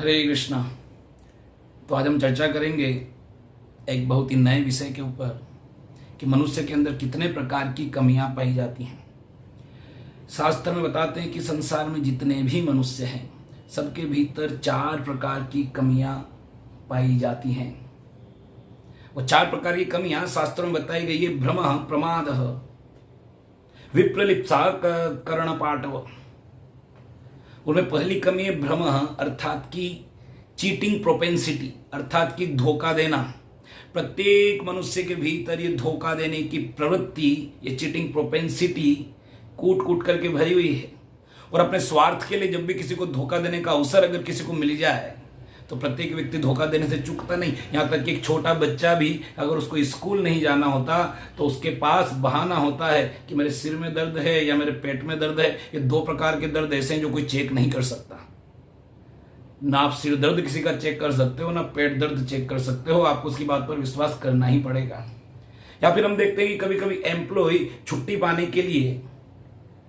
हरे कृष्णा। तो आज हम चर्चा करेंगे एक बहुत ही नए विषय के ऊपर कि मनुष्य के अंदर कितने प्रकार की कमियां पाई जाती हैं। शास्त्र में बताते हैं कि संसार में जितने भी मनुष्य हैं सबके भीतर 4 प्रकार की कमियां पाई जाती हैं। वो 4 प्रकार की कमियां शास्त्रों में बताई गई है। भ्रम, प्रमाद, विप्रलिप्सा, कर्णपाटव। उनमें पहली कमी है भ्रम, अर्थात की चीटिंग प्रोपेंसिटी, अर्थात की धोखा देना। प्रत्येक मनुष्य के भीतर ये धोखा देने की प्रवृत्ति, ये चीटिंग प्रोपेंसिटी कूट कूट करके भरी हुई है। और अपने स्वार्थ के लिए जब भी किसी को धोखा देने का अवसर अगर किसी को मिल जाए तो प्रत्येक व्यक्ति धोखा देने से चूकता नहीं। यहाँ तक कि एक छोटा बच्चा भी अगर उसको स्कूल नहीं जाना होता तो उसके पास बहाना होता है कि मेरे सिर में दर्द है या मेरे पेट में दर्द है। ये 2 प्रकार के दर्द ऐसे हैं जो कोई चेक नहीं कर सकता। ना आप सिर दर्द किसी का चेक कर सकते हो, ना पेट दर्द चेक कर सकते हो। आपको उसकी बात पर विश्वास करना ही पड़ेगा। या फिर हम देखते हैं कि कभी कभी एम्प्लॉय छुट्टी पाने के लिए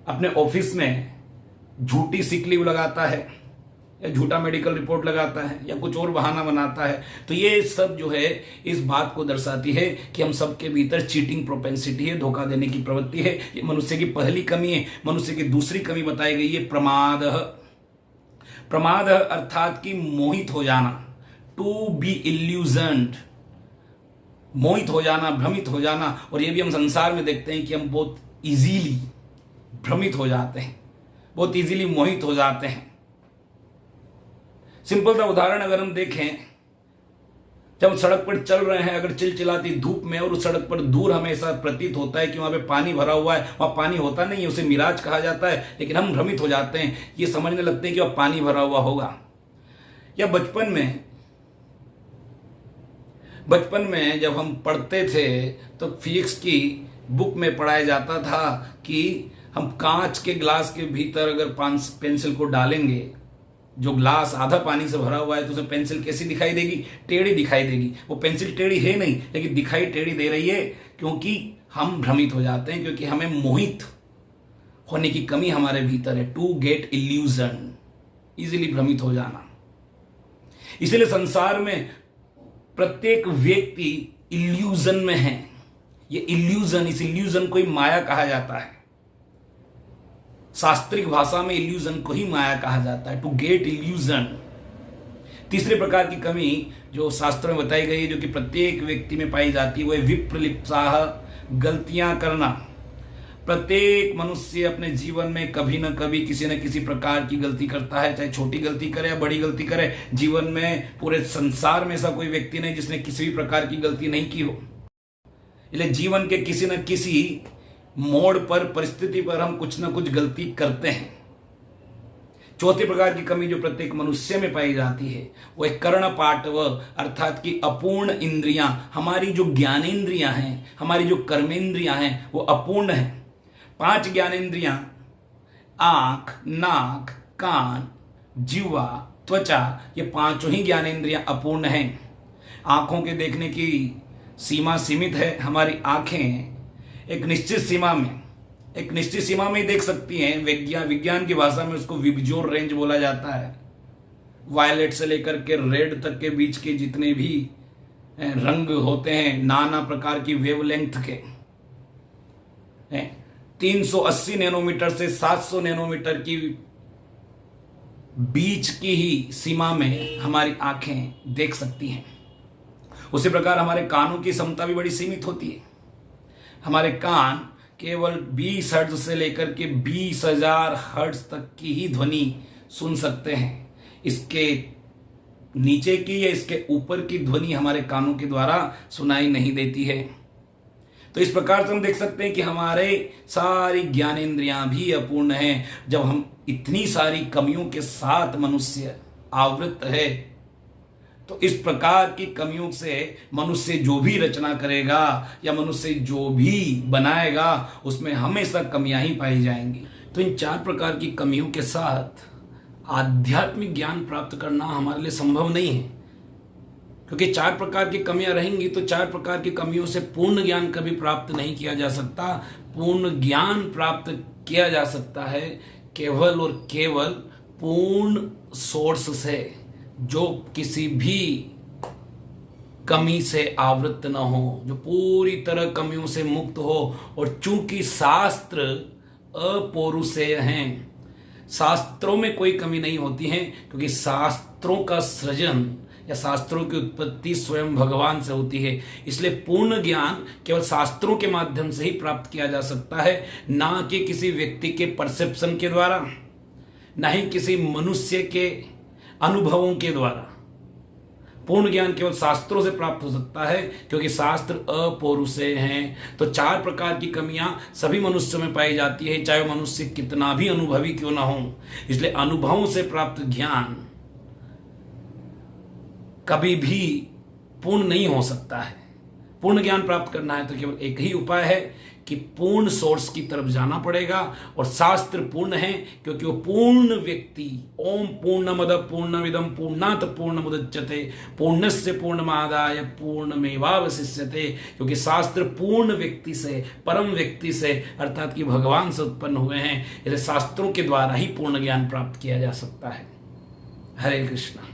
अपने ऑफिस में झूठी सिक लीव लगाता है या झूठा मेडिकल रिपोर्ट लगाता है या कुछ और बहाना बनाता है। तो ये सब जो है इस बात को दर्शाती है कि हम सबके भीतर चीटिंग प्रोपेंसिटी है, धोखा देने की प्रवृत्ति है। ये मनुष्य की पहली कमी है। मनुष्य की दूसरी कमी बताई गई है प्रमाद। प्रमाद अर्थात कि मोहित हो जाना, टू बी इल्यूजन्ड, मोहित हो जाना, भ्रमित हो जाना। और ये भी हम संसार में देखते हैं कि हम बहुत इजीली भ्रमित हो जाते हैं, बहुत इजीली मोहित हो जाते हैं। सिंपल सा उदाहरण अगर हम देखें, जब सड़क पर चल रहे हैं अगर चिलचिलाती धूप में और उस सड़क पर दूर हमें ऐसा प्रतीत होता है कि वहां पे पानी भरा हुआ है, वहां पानी होता नहीं है, उसे मिराज कहा जाता है, लेकिन हम भ्रमित हो जाते हैं, ये समझने लगते हैं कि वहां पानी भरा हुआ होगा। या बचपन में जब हम पढ़ते थे तो फिजिक्स की बुक में पढ़ाया जाता था कि हम कांच के ग्लास के भीतर अगर पेंसिल को डालेंगे, जो ग्लास आधा पानी से भरा हुआ है, तो उसे पेंसिल कैसी दिखाई देगी? टेढ़ी दिखाई देगी। वो पेंसिल टेढ़ी है नहीं, लेकिन दिखाई टेढ़ी दे रही है क्योंकि हम भ्रमित हो जाते हैं, क्योंकि हमें मोहित होने की कमी हमारे भीतर है। टू गेट इल्यूजन, इजीली भ्रमित हो जाना। इसीलिए संसार में प्रत्येक व्यक्ति इल्यूजन में है। ये इल्यूजन, इस इल्यूजन को ही माया कहा जाता है। शास्त्रिक भाषा में इल्यूजन को ही माया कहा जाता है, टू गेट इल्यूजन। तीसरे प्रकार की कमी जो शास्त्रों में बताई गई है, जो कि प्रत्येक व्यक्ति में पाई जाती है, वो है विप्रलिप्सा, गलतियां करना। प्रत्येक मनुष्य अपने जीवन में कभी न कभी किसी न किसी प्रकार की गलती करता है, चाहे छोटी गलती करे या बड़ी गलती करे। जीवन में पूरे संसार में ऐसा कोई व्यक्ति नहीं जिसने किसी भी प्रकार की गलती नहीं की हो। इसलिए जीवन के किसी न किसी मोड़ पर, परिस्थिति पर हम कुछ ना कुछ गलती करते हैं। चौथी प्रकार की कमी जो प्रत्येक मनुष्य में पाई जाती है वो एक कर्णपाटव, अर्थात कि अपूर्ण इंद्रियां। हमारी जो ज्ञानेंद्रियां हैं, हमारी जो कर्मेंद्रियां हैं, वो अपूर्ण हैं। 5 ज्ञानेंद्रियां, आंख, नाक, कान, जीवा, त्वचा, ये 5 ही ज्ञानेंद्रियां अपूर्ण हैं। आंखों के देखने की सीमा सीमित है। हमारी आंखें एक निश्चित सीमा में ही देख सकती हैं। विज्ञान की भाषा में उसको विबज्योर रेंज बोला जाता है। वायलेट से लेकर के रेड तक के बीच के जितने भी रंग होते हैं, नाना प्रकार की वेवलेंथ के, 380 नैनोमीटर से 700 नैनोमीटर की बीच की ही सीमा में हमारी आंखें देख सकती हैं। उसी प्रकार हमारे कानों की क्षमता भी बड़ी सीमित होती है। हमारे कान केवल 20 हर्ट्ज से लेकर के 20,000 हर्ट्ज तक की ही ध्वनि सुन सकते हैं। इसके नीचे की या इसके ऊपर की ध्वनि हमारे कानों के द्वारा सुनाई नहीं देती है। तो इस प्रकार से हम देख सकते हैं कि हमारे सारी ज्ञानेंद्रियां भी अपूर्ण हैं। जब हम इतनी सारी कमियों के साथ मनुष्य आवृत है तो इस प्रकार की कमियों से मनुष्य जो भी रचना करेगा या मनुष्य जो भी बनाएगा उसमें हमेशा कमियां ही पाई जाएंगी। तो इन 4 प्रकार की कमियों के साथ आध्यात्मिक ज्ञान प्राप्त करना हमारे लिए संभव नहीं है, क्योंकि 4 प्रकार की कमियां रहेंगी तो 4 प्रकार की कमियों से पूर्ण ज्ञान कभी प्राप्त नहीं किया जा सकता। पूर्ण ज्ञान प्राप्त किया जा सकता है केवल और केवल पूर्ण सोर्स से, जो किसी भी कमी से आवृत न हो, जो पूरी तरह कमियों से मुक्त हो। और चूंकि शास्त्र अपौरुषेय हैं, शास्त्रों में कोई कमी नहीं होती है, क्योंकि शास्त्रों का सृजन या शास्त्रों की उत्पत्ति स्वयं भगवान से होती है। इसलिए पूर्ण ज्ञान केवल शास्त्रों के माध्यम से ही प्राप्त किया जा सकता है, ना कि किसी व्यक्ति के परसेप्शन के द्वारा, ना ही किसी मनुष्य के अनुभवों के द्वारा। पूर्ण ज्ञान केवल शास्त्रों से प्राप्त हो सकता है, क्योंकि शास्त्र अपौरुषेय हैं। तो 4 प्रकार की कमियां सभी मनुष्यों में पाई जाती है, चाहे वो मनुष्य कितना भी अनुभवी क्यों ना हो। इसलिए अनुभवों से प्राप्त ज्ञान कभी भी पूर्ण नहीं हो सकता है। पूर्ण ज्ञान प्राप्त करना है तो केवल एक ही उपाय है कि पूर्ण सोर्स की तरफ जाना पड़ेगा। और शास्त्र पूर्ण है, क्योंकि वो पूर्ण व्यक्ति, ओम पूर्णमद पूर्णमिदं पूर्णात् पूर्णमुदच्यते पूर्णस्य पूर्णमादाय पूर्णमेवावशिष्यते। क्योंकि शास्त्र पूर्ण व्यक्ति से, परम व्यक्ति से, अर्थात कि भगवान से उत्पन्न हुए हैं। इसलिए शास्त्रों के द्वारा ही पूर्ण ज्ञान प्राप्त किया जा सकता है। हरे कृष्ण।